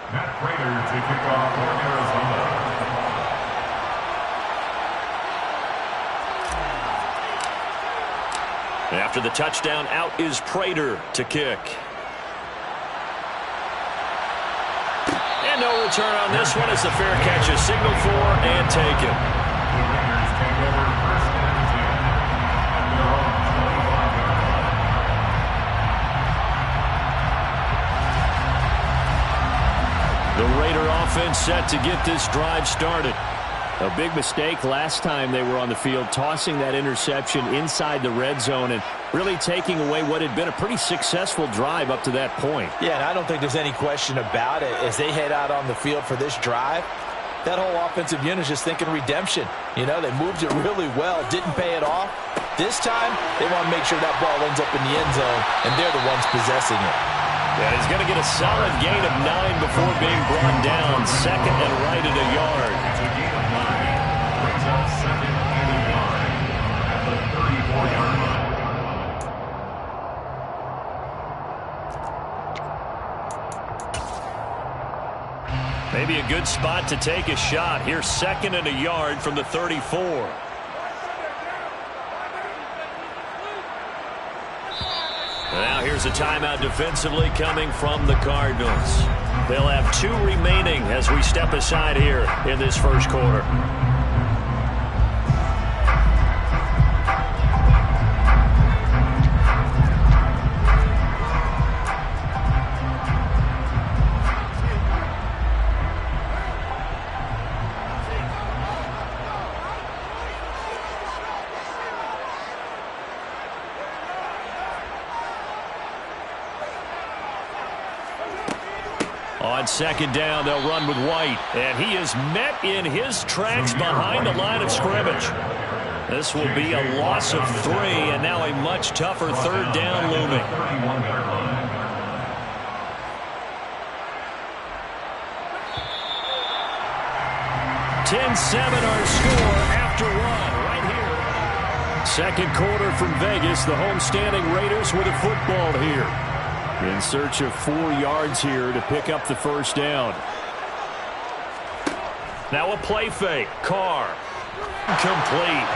Matt Prater to kick off for Arizona. After the touchdown, out is Prater to kick. And no return on this one as the fair catch is signaled for and taken. The Raiders take over first and 10 at their own 25 yard line. The Raider offense set to get this drive started. A big mistake last time they were on the field, tossing that interception inside the red zone and really taking away what had been a pretty successful drive up to that point. Yeah, and I don't think there's any question about it. As they head out on the field for this drive, that whole offensive unit is just thinking redemption. You know, they moved it really well, didn't pay it off. This time, they want to make sure that ball ends up in the end zone, and they're the ones possessing it. Yeah, he's going to get a solid gain of 9 before being brought down. Second and right at a yard. It's a gain of 9. Brings up second and a yard at the 34-yard line. Maybe a good spot to take a shot. Here's second and a yard from the 34. Now here's a timeout defensively coming from the Cardinals. They'll have 2 remaining as we step aside here in this first quarter. On second down, they'll run with White. And he is met in his tracks behind the line of scrimmage. This will be a loss of 3, and now a much tougher third down looming. 10-7 our score after 1 right here. Second quarter from Vegas. The homestanding Raiders with a football here. In search of 4 yards here to pick up the first down. Now a play fake. Carr. Complete.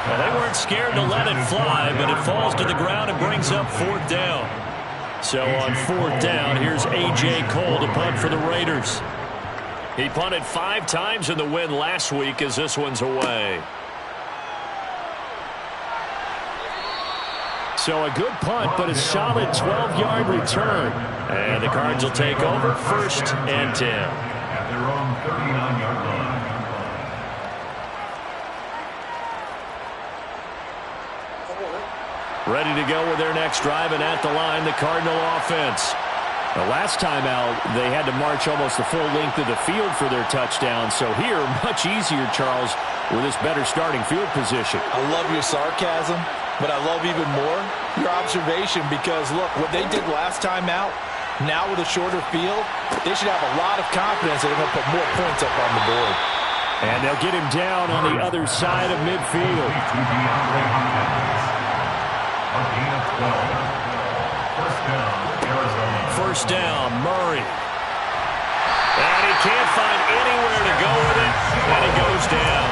Well, they weren't scared to let it fly, but it falls to the ground and brings up 4th down. So on 4th down, here's A.J. Cole to punt for the Raiders. He punted 5 times in the win last week as this one's away. So a good punt, but a solid 12-yard return. And the Cards will take over first and 10. At their own 39-yard line. Ready to go with their next drive, and at the line, the Cardinal offense. The last time out, they had to march almost the full length of the field for their touchdown. So here, much easier, Charles, with this better starting field position. I love your sarcasm, but I love even more your observation because, look, what they did last time out, now with a shorter field, they should have a lot of confidence that they're going to put more points up on the board. And they'll get him down on the other side of midfield. A gain of 12. First down, Arizona. First down, Murray. And he can't find anywhere to go with it, and he goes down.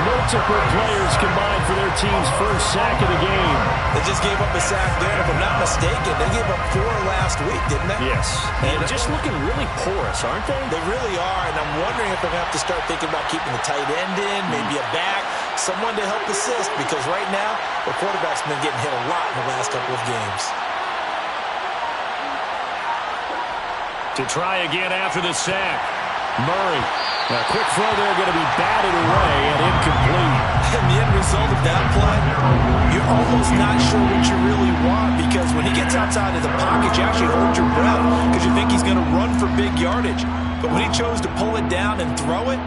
Multiple players combined for their team's first sack of the game. They just gave up a sack there, if I'm not mistaken. They gave up 4 last week, didn't they? Yes. And just looking really porous, aren't they? They really are, and I'm wondering if they're going to have to start thinking about keeping the tight end in, maybe a back, someone to help assist, because right now, the quarterback's been getting hit a lot in the last couple of games. To try again after the sack. Murray. A quick throw there going to be batted away and incomplete. And the end result of that play, you're almost not sure what you really want because when he gets outside of the pocket, you actually hold your breath because you think he's going to run for big yardage. But when he chose to pull it down and throw it,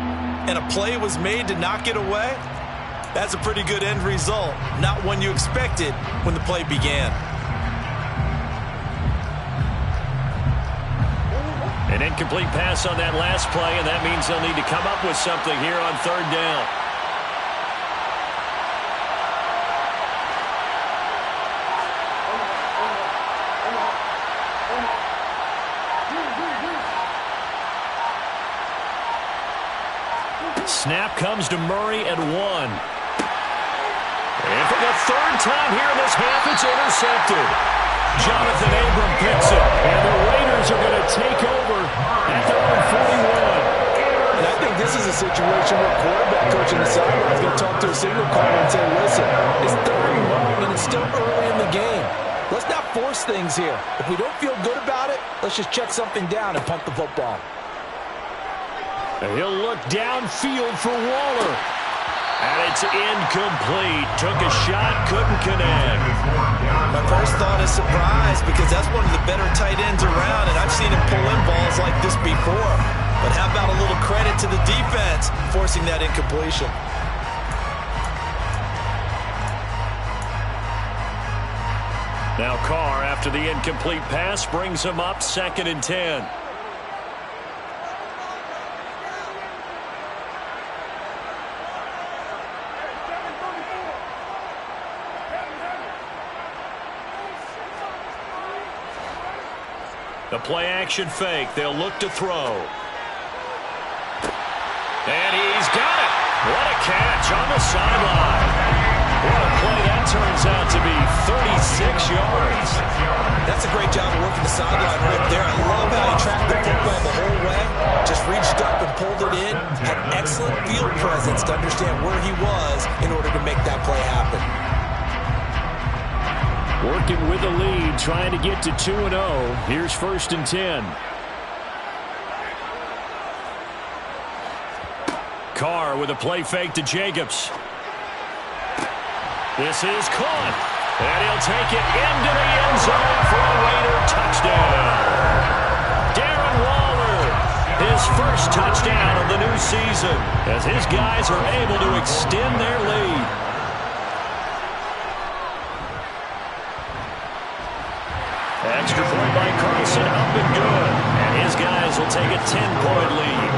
and a play was made to knock it away, that's a pretty good end result. Not one you expected when the play began. An incomplete pass on that last play, and that means they'll need to come up with something here on 3rd down. Snap comes to Murray at 1. And for the third time here in this half, it's intercepted. Jonathan Abram picks it, and the Raiders are going to take over at their own 41. And I think this is a situation where quarterback coach on the sideline is going to talk to a signal caller and say, listen, it's 3rd and long, and it's still early in the game. Let's not force things here. If we don't feel good about it, let's just check something down and punt the football. And he'll look downfield for Waller. And it's incomplete. Took a shot, couldn't connect. My first thought is surprise because that's one of the better tight ends around, and I've seen him pull in balls like this before. But how about a little credit to the defense forcing that incompletion? Now Carr, after the incomplete pass, brings him up 2nd and 10. The play-action fake. They'll look to throw. And he's got it. What a catch on the sideline. What a play that turns out to be. 36 yards. That's a great job of working the sideline right there. I love how he tracked the football the whole way. Just reached up and pulled it in. Had excellent field presence to understand where he was in order to make that play happen. Working with the lead, trying to get to 2-0. Here's 1st and 10. Carr with a play fake to Jacobs. This is caught. And he'll take it into the end zone for a Raider touchdown. Darren Waller, his first touchdown of the new season, as his guys are able to extend their lead. Extra point by Carlson, up and good. And his guys will take a 10-point lead.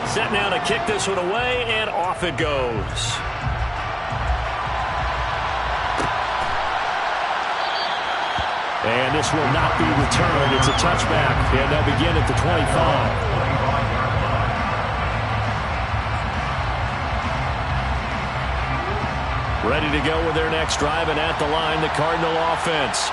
Set now to kick this one away, and off it goes. And this will not be returned. It's a touchback, and they'll begin at the 25. Ready to go with their next drive, and at the line, the Cardinal offense.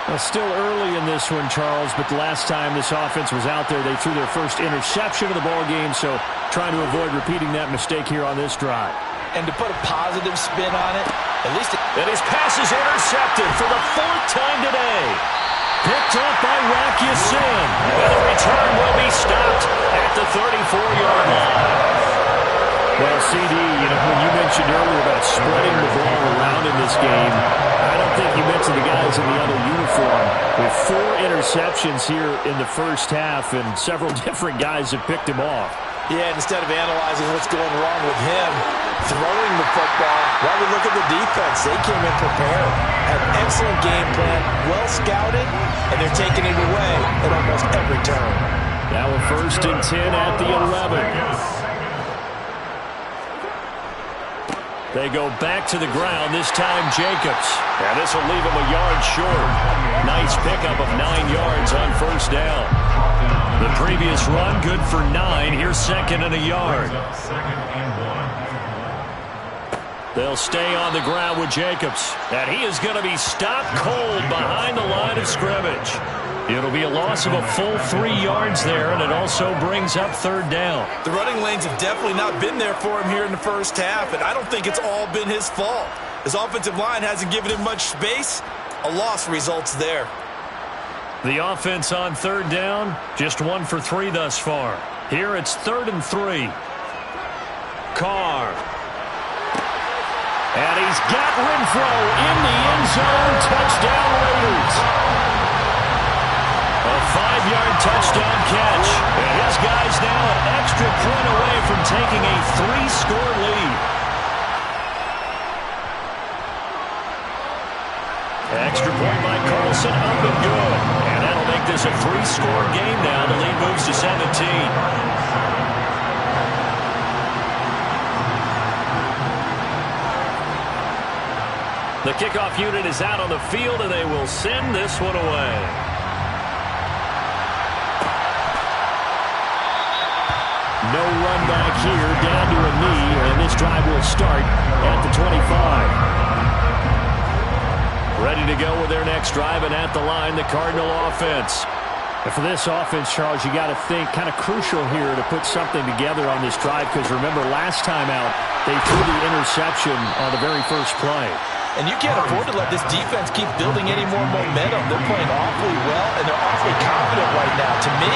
Well, still early in this one, Charles, but the last time this offense was out there, they threw their first interception of the ball game, so trying to avoid repeating that mistake here on this drive. And to put a positive spin on it, at least... And his pass is intercepted for the 4th time today. Picked up by Rakiusin. And the return will be stopped at the 34-yard line. Well, CD, when you mentioned earlier about spreading the ball around in this game, I don't think you mentioned the guys in the other uniform. With 4 interceptions here in the first half, and several different guys have picked him off. Yeah, instead of analyzing what's going wrong with him, throwing the football, while we look at the defense, they came in prepared. Had an excellent game plan, well scouted, and they're taking it away at almost every turn. Now a 1st and 10 at the 11. They go back to the ground, this time Jacobs. And this will leave him a yard short. Nice pickup of 9 yards on 1st down. The previous run, good for 9. Here's 2nd and a yard. They'll stay on the ground with Jacobs. And he is going to be stopped cold behind the line of scrimmage. It'll be a loss of a full 3 yards there, and it also brings up 3rd down. The running lanes have definitely not been there for him here in the first half, and I don't think it's all been his fault. His offensive line hasn't given him much space. A loss results there. The offense on 3rd down, just 1 for 3 thus far. Here it's 3rd and 3. Carr. And he's got Renfro in the end zone. Touchdown Raiders. A 5-yard touchdown catch. And his guys now an extra point away from taking a 3-score lead. Extra point by Carlson, up and good. And that'll make this a 3-score game now. The lead moves to 17. The kickoff unit is out on the field, and they will send this one away. No run back here, down to a knee, and this drive will start at the 25. Ready to go with their next drive, and at the line, the Cardinal offense. And for this offense, Charles, you got to think kind of crucial here to put something together on this drive, because remember, last time out, they threw the interception on the very first play. And you can't afford to let this defense keep building any more momentum. They're playing awfully well, and they're awfully confident right now. To me,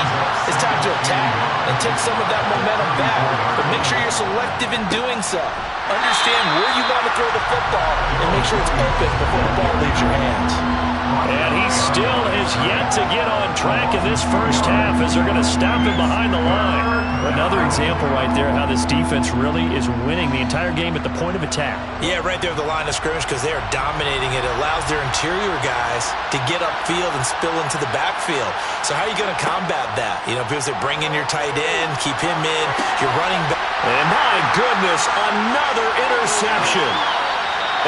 it's time to attack and take some of that momentum back. But make sure you're selective in doing so. Understand where you want to throw the football and make sure it's open before the ball leaves your hands. And he still has yet to get on track in this first half as they're going to stop him behind the line. Another example right there how this defense really is winning the entire game at the point of attack. Yeah, right there at the line of scrimmage, because they are dominating it. It allows their interior guys to get upfield and spill into the backfield. So how are you going to combat that? You know, because they bring in your tight end, keep him in, you're running back. And my goodness, another interception.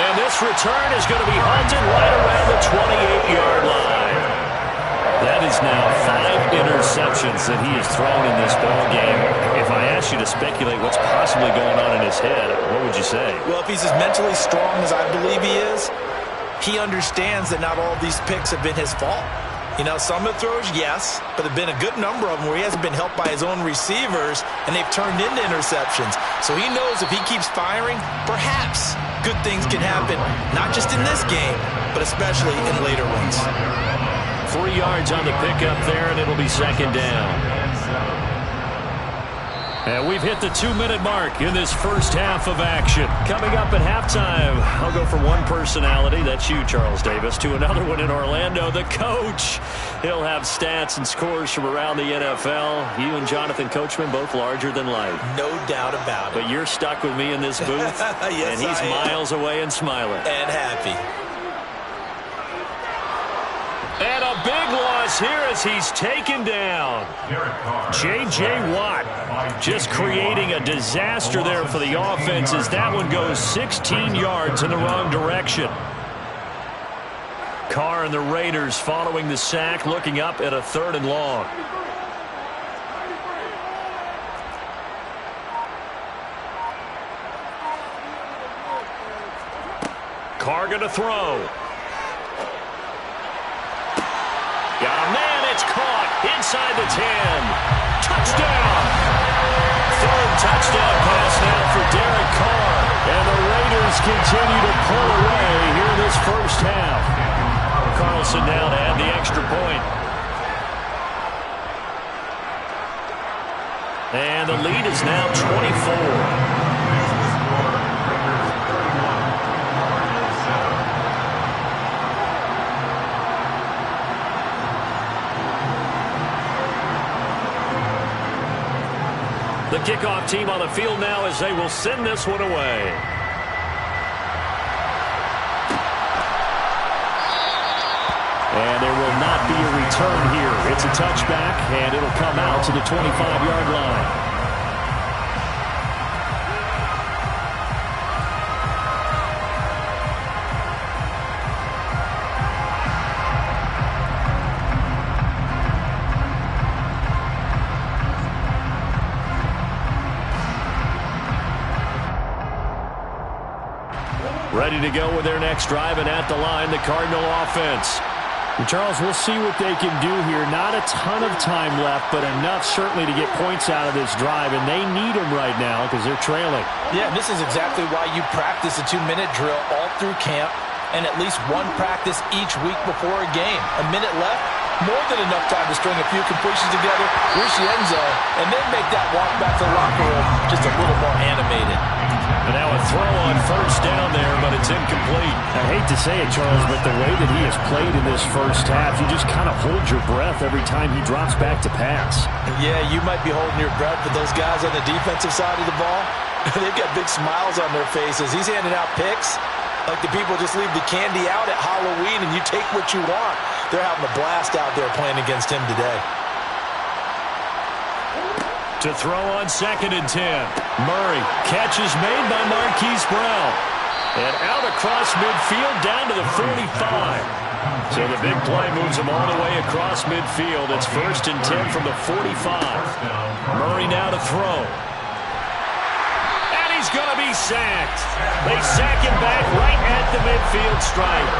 And this return is going to be halted right around the 28-yard line. That is now 5 interceptions that he has thrown in this ball game. If I asked you to speculate what's possibly going on in his head, what would you say? Well, if he's as mentally strong as I believe he is, he understands that not all of these picks have been his fault. You know, some of the throws, yes, but there have been a good number of them where he hasn't been helped by his own receivers, and they've turned into interceptions. So he knows if he keeps firing, perhaps good things can happen, not just in this game, but especially in later ones. 3 yards on the pickup there, and it'll be second down. And we've hit the 2-minute mark in this first half of action. Coming up at halftime, I'll go from one personality, that's you, Charles Davis, to another one in Orlando, the coach. He'll have stats and scores from around the NFL. You and Jonathan Coachman, both larger than life. No doubt about it. But you're stuck with me in this booth, yes, and he's miles away and smiling. And happy. And a big loss here as he's taken down. J.J. Watt just creating a disaster there for the offense as that one goes 16 yards in the wrong direction. Carr and the Raiders following the sack, looking up at a 3rd and long. Carr going to throw. Got a man, it's caught inside the 10. Touchdown! 3rd touchdown pass now for Derek Carr. And the Raiders continue to pull away here in this first half. Carlson now to add the extra point. And the lead is now 24. The kickoff team on the field now as they will send this one away. And there will not be a return here. It's a touchback, and it'll come out to the 25-yard line. Ready to go with their next drive, and at the line, the Cardinal offense. And Charles, we'll see what they can do here. Not a ton of time left, but enough certainly to get points out of this drive, and they need them right now because they're trailing. Yeah, this is exactly why you practice a 2-minute drill all through camp and at least one practice each week before a game. A minute left, more than enough time to string a few completions together, reach the end zone, and then make that walk back to the locker room just a little more animated. And now a throw on first down there, but it's incomplete. I hate to say it, Charles, but the way that he has played in this first half, you just kind of hold your breath every time he drops back to pass. Yeah, you might be holding your breath, but those guys on the defensive side of the ball, they've got big smiles on their faces. He's handing out picks like the people just leave the candy out at Halloween and you take what you want. They're having a blast out there playing against him today. To throw on 2nd and 10. Murray. Catch is made by Marquise Brown. And out across midfield down to the 45. So the big play moves them all the way across midfield. It's 1st and 10 from the 45. Murray now to throw. And he's going to be sacked. They sack him back right at the midfield stripe.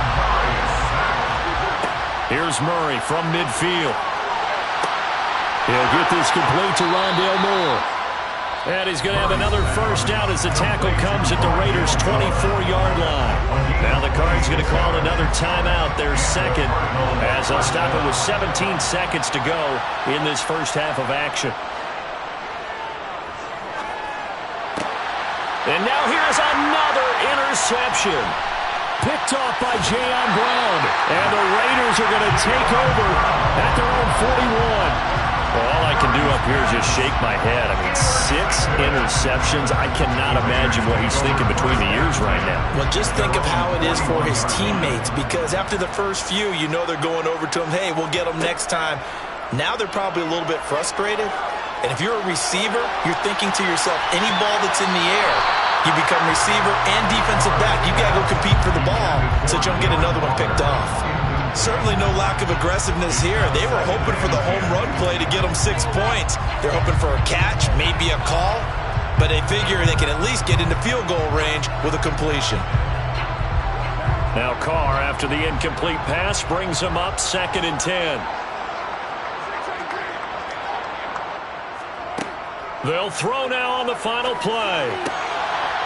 Here's Murray from midfield. He'll get this complete to Rondale Moore. And he's going to have another first down as the tackle comes at the Raiders' 24-yard line. Now the Cards going to call another timeout, their second, as they'll stop it with 17 seconds to go in this first half of action. And now here's another interception. Picked off by Jayon Brown. And the Raiders are going to take over at their own 41. Well, all I can do up here is just shake my head. I mean, 6 interceptions. I cannot imagine what he's thinking between the ears right now. Well, just think of how it is for his teammates, because after the first few, you know they're going over to him, hey, we'll get him next time. Now they're probably a little bit frustrated. And if you're a receiver, you're thinking to yourself, any ball that's in the air, you become receiver and defensive back. You got to go compete for the ball so that you don't get another one picked off. Certainly no lack of aggressiveness here. They were hoping for the home run play to get them 6 points. They're hoping for a catch, maybe a call, but they figure they can at least get into field goal range with a completion. Now Carr, after the incomplete pass, brings them up 2nd and 10. They'll throw now on the final play.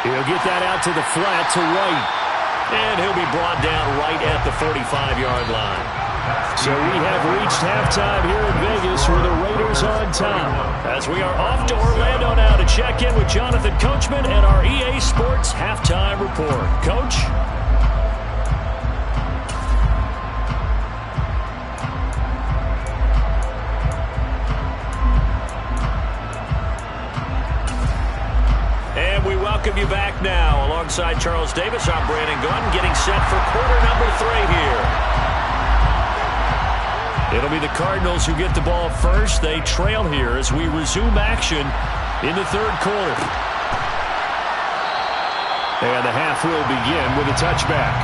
He'll get that out to the flat to White. And he'll be brought down right at the 45-yard line. So we have reached halftime here in Vegas with the Raiders on top. As we are off to Orlando now to check in with Jonathan Coachman and our EA Sports Halftime Report. Coach? And we welcome you back now. Alongside Charles Davis, I'm Brandon Gunn, getting set for quarter number 3 here. It'll be the Cardinals who get the ball first. They trail here as we resume action in the 3rd quarter. And the half will begin with a touchback.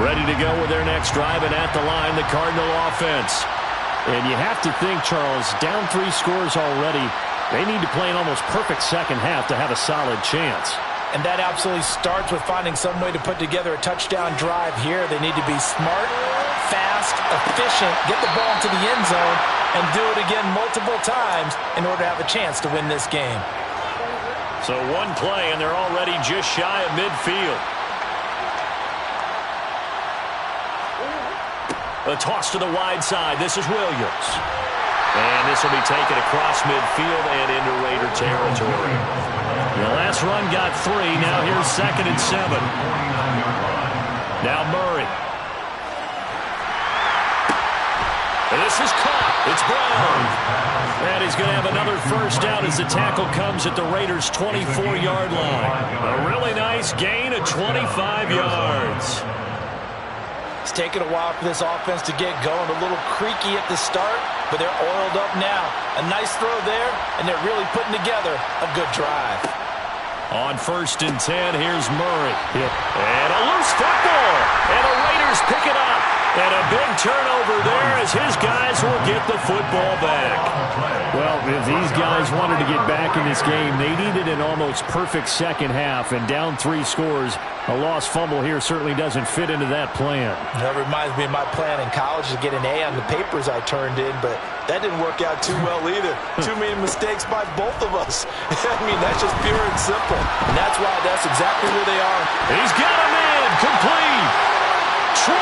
Ready to go with their next drive, and at the line, the Cardinal offense. And you have to think, Charles, down 3 scores already. They need to play an almost perfect second half to have a solid chance. And that absolutely starts with finding some way to put together a touchdown drive here. They need to be smart, fast, efficient, get the ball into the end zone, and do it again multiple times in order to have a chance to win this game. So one play, and they're already just shy of midfield. A toss to the wide side. This is Williams. And this will be taken across midfield and into Raider territory. The last run got 3. Now here's 2nd and 7. Now Murray. And this is caught. It's Brown. And he's going to have another first down as the tackle comes at the Raiders' 24-yard line. A really nice gain of 25 yards. It's taken a while for this offense to get going. A little creaky at the start, but they're oiled up now. A nice throw there, and they're really putting together a good drive. On 1st and 10, here's Murray. And a loose football. And the Raiders pick it up. And a big turnover there as his guys will get the football back. Well, if these guys wanted to get back in this game, they needed an almost perfect second half. And down 3 scores, a lost fumble here certainly doesn't fit into that plan. That reminds me of my plan in college to get an A on the papers I turned in, but that didn't work out too well either. Too many mistakes by both of us. I mean, that's just pure and simple. And that's why that's exactly where they are. He's got a man complete. 20,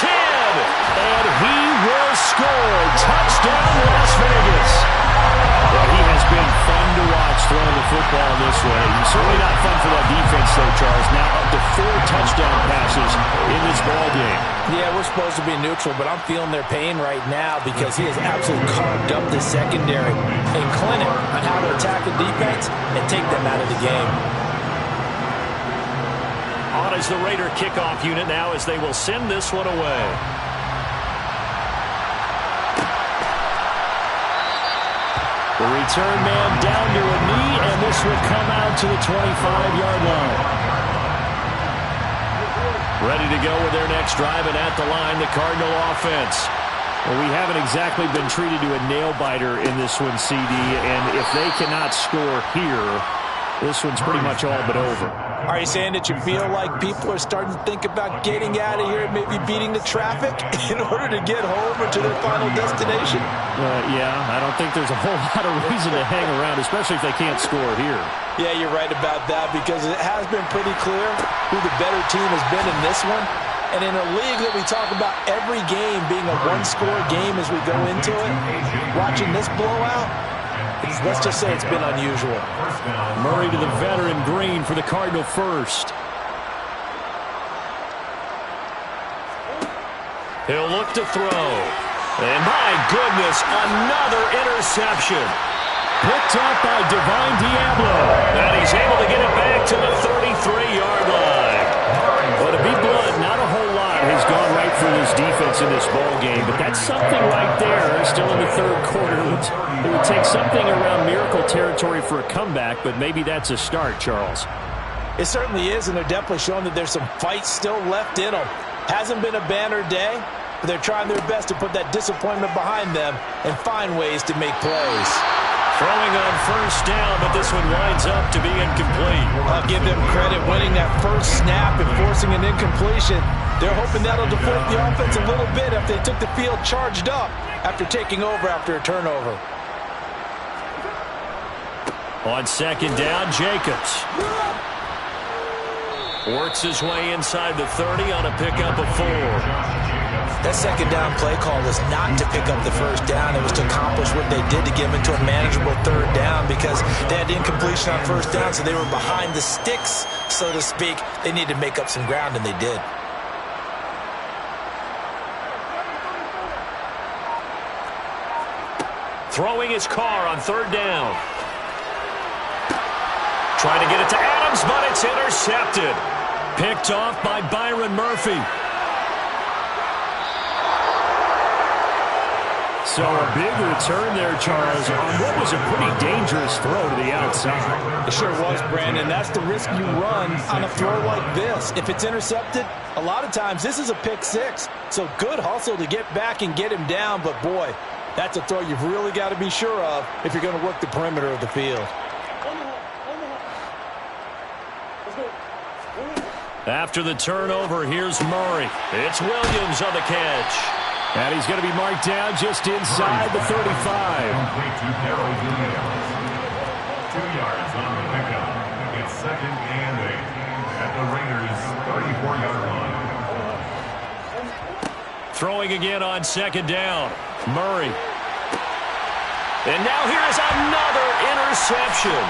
10, and he will score. Touchdown, Las Vegas. Well, he has been fun to watch throwing the football this way. He's certainly not fun for that defense, though, Charles. Now up to 4 touchdown passes in this ball game. Yeah, we're supposed to be neutral, but I'm feeling their pain right now because he has absolutely carved up the secondary and clinic on how to attack the defense and take them out of the game. On is the Raider kickoff unit now as they will send this one away. The return man down to a knee, and this will come out to the 25-yard line. Ready to go with their next drive, and at the line, the Cardinal offense. Well, we haven't exactly been treated to a nail-biter in this one, CD, and if they cannot score here, this one's pretty much all but over. Are you saying that you feel like people are starting to think about getting out of here and maybe beating the traffic in order to get home or to their final destination? Yeah, I don't think there's a whole lot of reason to hang around, especially if they can't score here. Yeah, you're right about that, because it has been pretty clear who the better team has been in this one. And in a league that we talk about every game being a one-score game as we go into it, watching this blowout, let's just say it's been unusual. Murray to the veteran Green for the Cardinal first. He'll look to throw. And my goodness, another interception. Picked up by Divine Diablo. And he's able to get it back to the 33-yard line. But to be blunt, not a whole lot has gone right for this defense in this ball game. But that's something right there, still in the third quarter. It would take something around miracle territory for a comeback, but maybe that's a start, Charles. It certainly is, and they're definitely showing that there's some fight still left in them. Hasn't been a banner day, but they're trying their best to put that disappointment behind them and find ways to make plays. Throwing on first down, but this one winds up to be incomplete. I'll give them credit winning that first snap and forcing an incompletion. They're hoping that'll deflate the offense a little bit if they took the field charged up after taking over after a turnover. On second down, Jacobs works his way inside the 30 on a pickup of 4. That second down play call was not to pick up the first down. It was to accomplish what they did to get them into a manageable third down, because they had incompletion on first down, so they were behind the sticks, so to speak. They needed to make up some ground, and they did. Throwing his car on third down. Trying to get it to Adams, but it's intercepted. Picked off by Byron Murphy. So a big return there, Charles, on what was a pretty dangerous throw to the outside. It sure was, Brandon. That's the risk you run on a throw like this. If it's intercepted, a lot of times this is a pick six. So good hustle to get back and get him down. But, boy, that's a throw you've really got to be sure of if you're going to work the perimeter of the field. After the turnover, here's Murray. It's Williams on the catch. And he's going to be marked down just inside the 35. Complete to Darrell Williams. 2 yards on the pickup. It's second and 8 at the Raiders' 34-yard line. Throwing again on second down. Murray. And now here's another interception.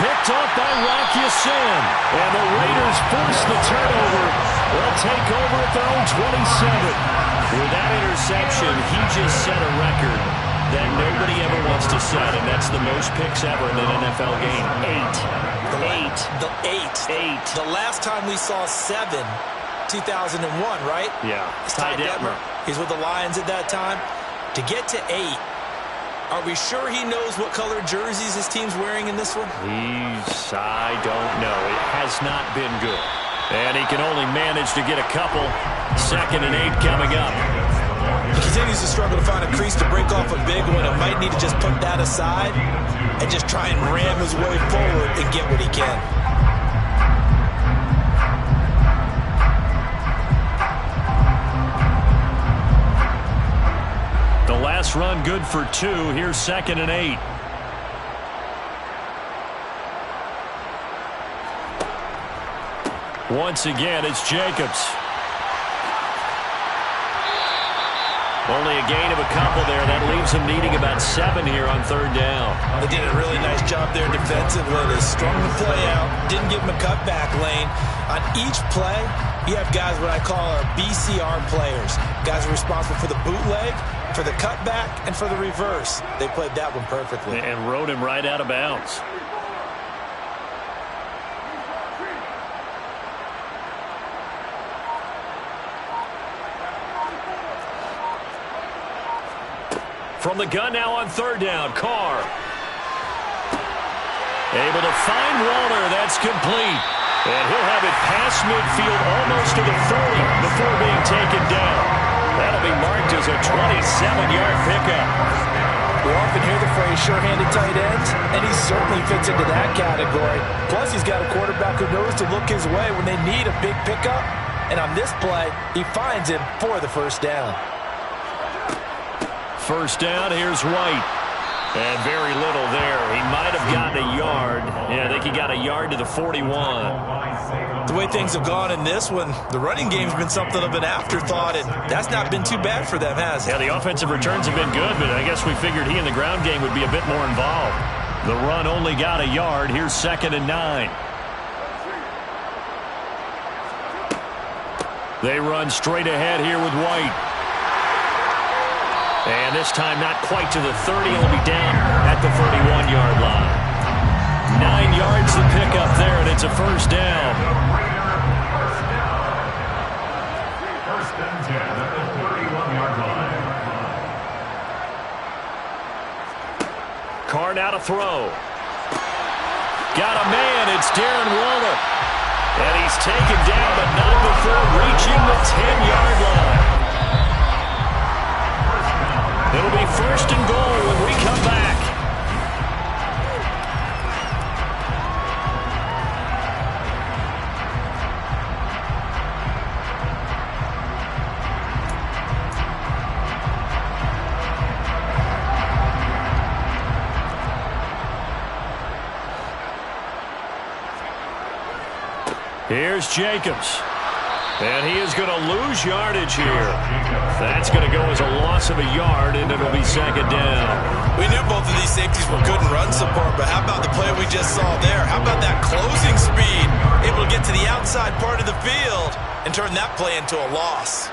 Picked off by Rocky Sin. And the Raiders force the turnover. They'll take over at their own 27. With that interception, he just set a record that nobody ever wants to set, and that's the most picks ever in an NFL game. 8. The last time we saw 7, 2001, right? Yeah. It's Ty Detmer. He's with the Lions at that time. To get to 8, are we sure he knows what color jerseys his team's wearing in this one? I don't know. It has not been good. And he can only manage to get a couple. Second and 8 coming up. He continues to struggle to find a crease to break off a big one. It might need to just put that aside and just try and ram his way forward and get what he can. The last run good for 2. Here's second and 8. Once again, it's Jacobs. Only a gain of a couple there. That leaves him needing about 7 here on third down. They did a really nice job there defensively. They strung the play out, didn't give him a cutback lane. On each play, you have guys what I call our BCR players. Guys are responsible for the bootleg, for the cutback, and for the reverse. They played that one perfectly. And rode him right out of bounds. From the gun now on third down, Carr. Able to find Walter. That's complete. And he'll have it past midfield almost to the 40 before being taken down. That'll be marked as a 27-yard pickup. We often hear the phrase sure-handed tight ends, and he certainly fits into that category. Plus, he's got a quarterback who knows to look his way when they need a big pickup. And on this play, he finds him for the first down. First down, here's White. And very little there. He might have gotten a yard. Yeah, I think he got a yard to the 41. The way things have gone in this one, the running game's been something of an afterthought, and that's not been too bad for them, has it? Yeah, the offensive returns have been good, but I guess we figured he in the ground game would be a bit more involved. The run only got a yard. Here's 2nd and 9. They run straight ahead here with White. And this time not quite to the 30. He'll be down at the 31-yard line. 9 yards to pick up there, and it's a first down. First and 10 at the 31-yard line. Carr now to throw. Got a man. It's Darren Waller. And he's taken down, but not before reaching the 10-yard line. It'll be first and goal when we come back. Here's Jacobs. And he is going to lose yardage here. That's going to go as a loss of a yard, and it'll be 2nd down. We knew both of these safeties were good in run support, but how about the play we just saw there? How about that closing speed? Able to get to the outside part of the field and turn that play into a loss.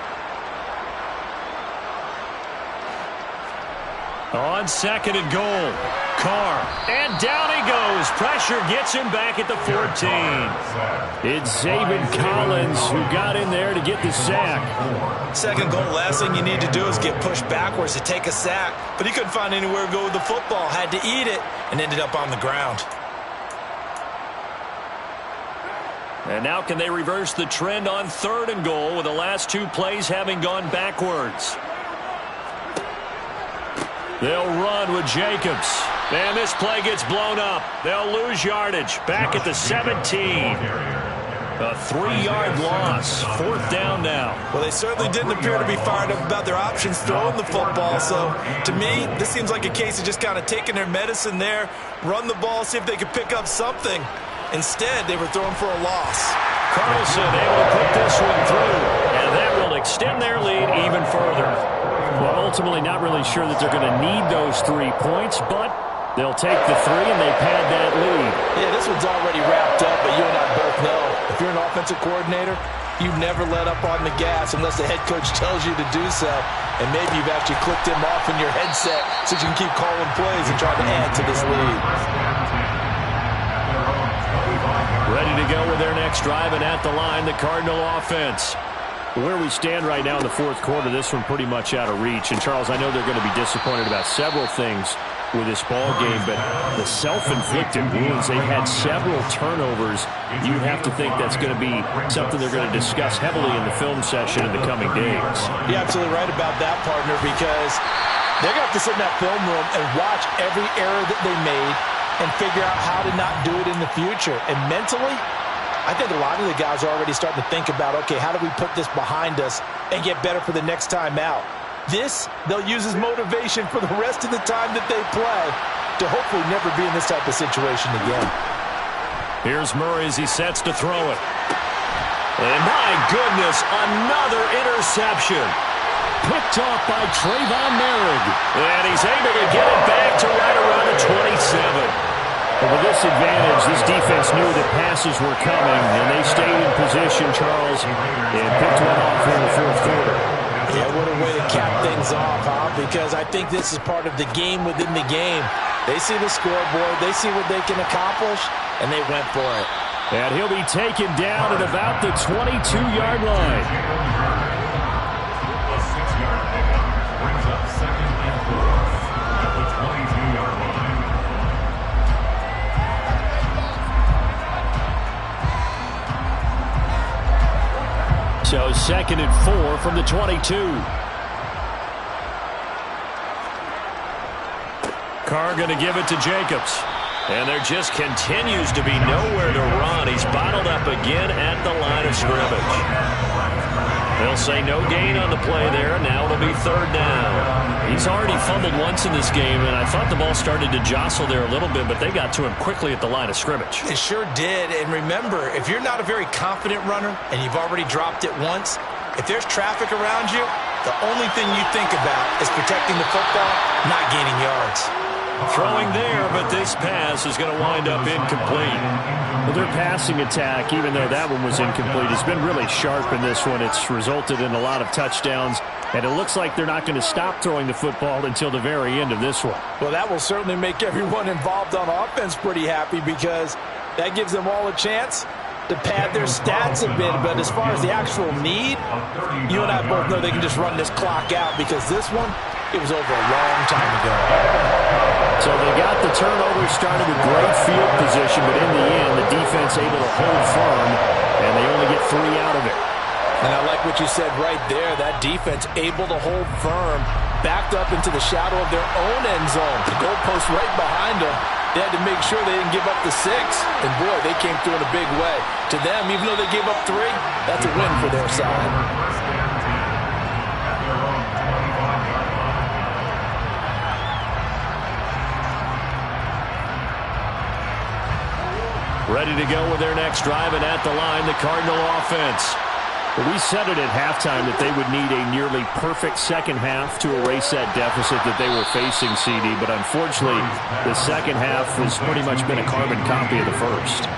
On 2nd and goal, Carr, and down he goes. Pressure gets him back at the 14. It's Zaven Collins who got in there to get the sack. 2nd goal, last thing you need to do is get pushed backwards to take a sack, but he couldn't find anywhere to go with the football, had to eat it, and ended up on the ground. And now can they reverse the trend on 3rd and goal with the last 2 plays having gone backwards? They'll run with Jacobs. And this play gets blown up. They'll lose yardage. Back at the 17. A 3-yard loss. 4th down now. Well, they certainly didn't appear to be fired up about their options throwing the football. So, to me, this seems like a case of just kind of taking their medicine there, run the ball, see if they could pick up something. Instead, they were throwing for a loss. Carlson able to put this one through. And that will extend their lead even further. Well, ultimately not really sure that they're going to need those 3 points, but they'll take the 3 and they pad that lead. Yeah, this one's already wrapped up, but you and I both know if you're an offensive coordinator, you never let up on the gas unless the head coach tells you to do so. And maybe you've actually clicked him off in your headset so you can keep calling plays and try to add to this lead. Ready to go with their next drive, and at the line, the Cardinal offense. Where we stand right now in the 4th quarter, this one pretty much out of reach. And, Charles, I know they're going to be disappointed about several things with this ball game, but the self-inflicted wounds, they've had several turnovers. You have to think that's going to be something they're going to discuss heavily in the film session in the coming days. You're absolutely right about that, partner, because they're going to have to sit in that film room and watch every error that they made and figure out how to not do it in the future. And mentally, I think a lot of the guys are already starting to think about, okay, how do we put this behind us and get better for the next time out? This, they'll use as motivation for the rest of the time that they play to hopefully never be in this type of situation again. Here's Murray as he sets to throw it. And my goodness, another interception. Picked off by Trayvon Merrick. And he's able to get it back to right around the 27. And with this advantage, this defense knew that passes were coming, and they stayed in position, Charles, and picked one off here in the 4th quarter. Yeah, what a way to cap things off, huh? Because I think this is part of the game within the game. They see the scoreboard, they see what they can accomplish, and they went for it. And he'll be taken down at about the 22-yard line. A 6-yard pickup brings up 2nd and 4 at the 22-yard line. So 2nd and 4 from the 22. Carr going to give it to Jacobs. And there just continues to be nowhere to run. He's bottled up again at the line of scrimmage. They'll say no gain on the play there. Now it'll be 3rd down. He's already fumbled once in this game, and I thought the ball started to jostle there a little bit, but they got to him quickly at the line of scrimmage. It sure did. And remember, if you're not a very confident runner and you've already dropped it once, if there's traffic around you, the only thing you think about is protecting the football, not gaining yards. Throwing there, but this pass is going to wind up incomplete. Well, their passing attack, even though that one was incomplete, has been really sharp in this one. It's resulted in a lot of touchdowns, and it looks like they're not going to stop throwing the football until the very end of this one. Well, that will certainly make everyone involved on offense pretty happy because that gives them all a chance to pad their stats a bit. But as far as the actual need, you and I both know they can just run this clock out because this one, it was over a long time ago. So they got the turnover started with great field position, but in the end, the defense able to hold firm, and they only get 3 out of it. And I like what you said right there. That defense able to hold firm, backed up into the shadow of their own end zone. The goalpost right behind them. They had to make sure they didn't give up the 6. And, boy, they came through in a big way. To them, even though they gave up 3, that's a win for their side. Ready to go with their next drive, and at the line, the Cardinal offense. Well, we said it at halftime that they would need a nearly perfect second half to erase that deficit that they were facing, CD. But unfortunately, the second half has pretty much been a carbon copy of the first.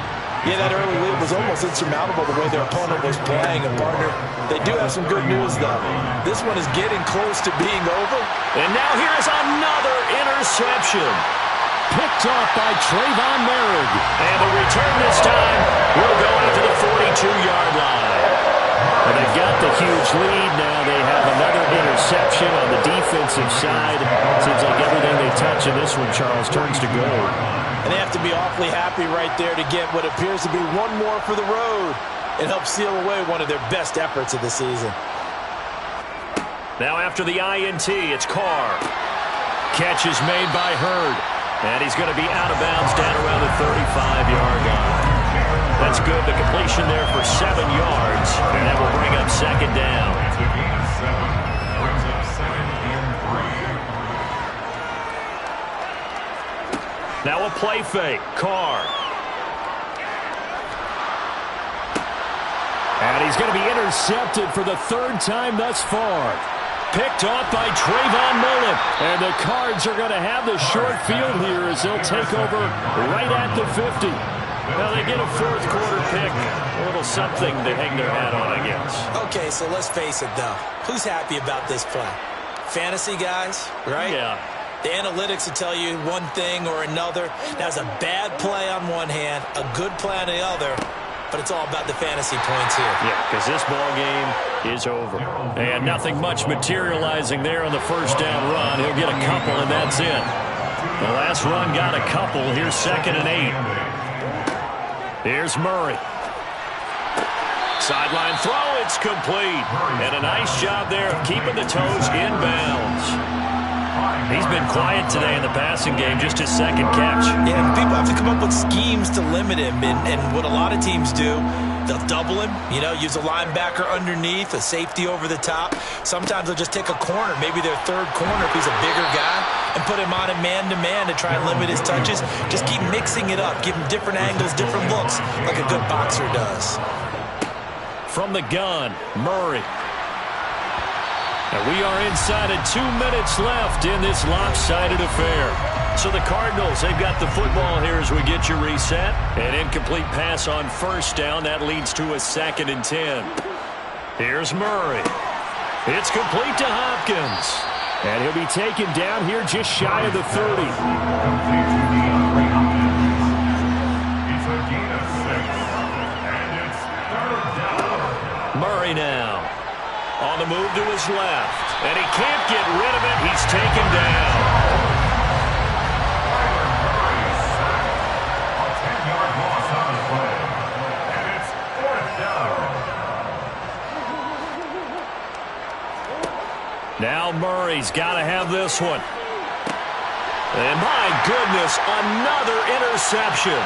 Yeah, that early lead was almost insurmountable the way their opponent was playing. And, partner, they do have some good news, though. This one is getting close to being over. And now here's another interception. Picked off by Trayvon Merrick. And the return this time will go out to the 42-yard line. Well, they've got the huge lead now. They have another interception on the defensive side. Seems like everything they touch in this one, Charles, turns to gold. And they have to be awfully happy right there to get what appears to be one more for the road. It helps seal away one of their best efforts of the season. Now after the INT, it's Carr. Catch is made by Hurd. And he's going to be out of bounds down around the 35-yard line. That's good. The completion there for 7 yards. And that will bring up 2nd down. It's a gain of 7. Brings up 2nd and 3. Now a play fake. Carr. And he's going to be intercepted for the 3rd time thus far. Picked off by Trayvon Mullen. And the Cards are going to have the short field here as they'll take over right at the 50. Well, they get a 4th quarter pick. A little something to hang their hat on, I guess. Okay, so let's face it, though. Who's happy about this play? Fantasy guys, right? Yeah. The analytics will tell you one thing or another. That's a bad play on one hand, a good play on the other. But it's all about the fantasy points here. Yeah, because this ball game is over. And nothing much materializing there on the 1st down run. He'll get a couple, and that's it. The last run got a couple. Here's 2nd and 8. Here's Murray. Sideline throw, it's complete. And a nice job there of keeping the toes in bounds. He's been quiet today in the passing game, just his 2nd catch. Yeah, and people have to come up with schemes to limit him. And what a lot of teams do, they'll double him, use a linebacker underneath, a safety over the top. Sometimes they'll just take a corner, maybe their 3rd corner if he's a bigger guy, and put him on a man-to-man to try and limit his touches. Just keep mixing it up, give him different angles, different looks, like a good boxer does. From the gun, Murray. And we are inside of 2 minutes left in this lopsided affair. So the Cardinals, they've got the football here as we get you reset. An incomplete pass on 1st down. That leads to a 2nd and 10. Here's Murray. It's complete to Hopkins. And he'll be taken down here just shy of the 30. It's a gain of 6. And it's 3rd down. Murray now. On the move to his left. And he can't get rid of it. He's taken down. A 10-yard loss on the play. And it's 4th down. Now Murray's got to have this one. And my goodness, another interception.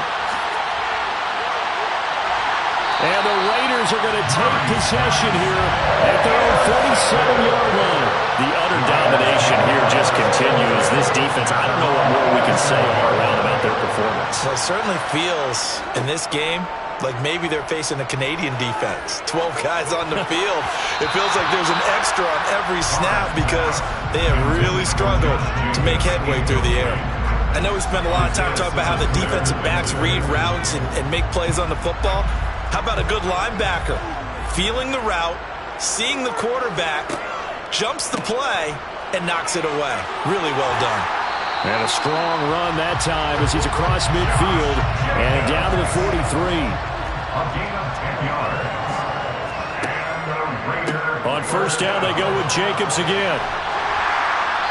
And the Raiders are going to take possession here at their own 47-yard line. The utter domination here just continues. This defense, I don't know what more we can say all around about their performance. Well, it certainly feels in this game like maybe they're facing a Canadian defense. 12 guys on the field. It feels like there's an extra on every snap because they have really struggled to make headway through the air. I know we spent a lot of time talking about how the defensive backs read routes and make plays on the football. How about a good linebacker feeling the route, seeing the quarterback, jumps the play, and knocks it away? Really well done. And a strong run that time as he's across midfield and down to the 43. A gain of 10 yards. And the Raiders. On first down, they go with Jacobs again.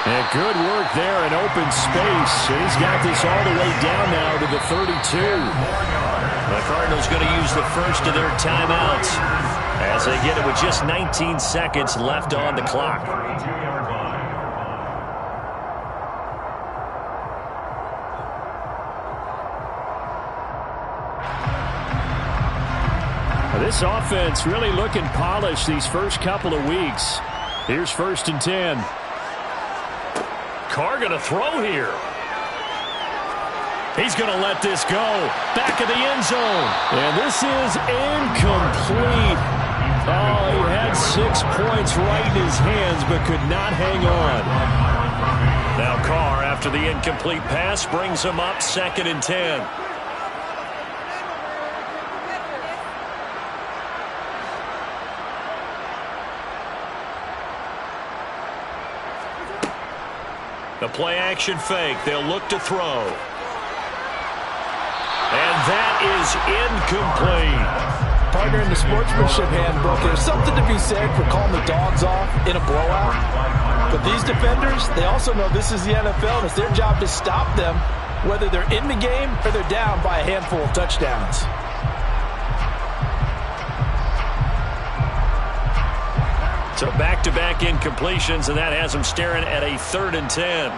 And good work there in open space. He's got this all the way down now to the 32. The Cardinals going to use the first of their timeouts as they get it with just 19 seconds left on the clock. 32-yard line. This offense really looking polished these first couple of weeks. Here's first and 10. Carr going to throw here. He's going to let this go. Back of the end zone. And this is incomplete. Oh, he had 6 points right in his hands but could not hang on. Now Carr, after the incomplete pass, brings him up second and 10. The play action fake. They'll look to throw. And that is incomplete. Partner, in the sportsmanship handbook, there's something to be said for calling the dogs off in a blowout. But these defenders, they also know this is the NFL, and it's their job to stop them, whether they're in the game or they're down by a handful of touchdowns. So back-to-back incompletions, and that has them staring at a 3rd and 10.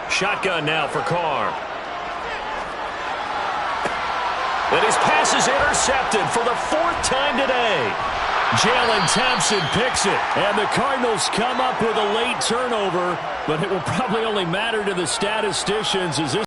Shotgun now for Carr. And his pass is intercepted for the 4th time today. Jalen Thompson picks it. And the Cardinals come up with a late turnover, but it will probably only matter to the statisticians as this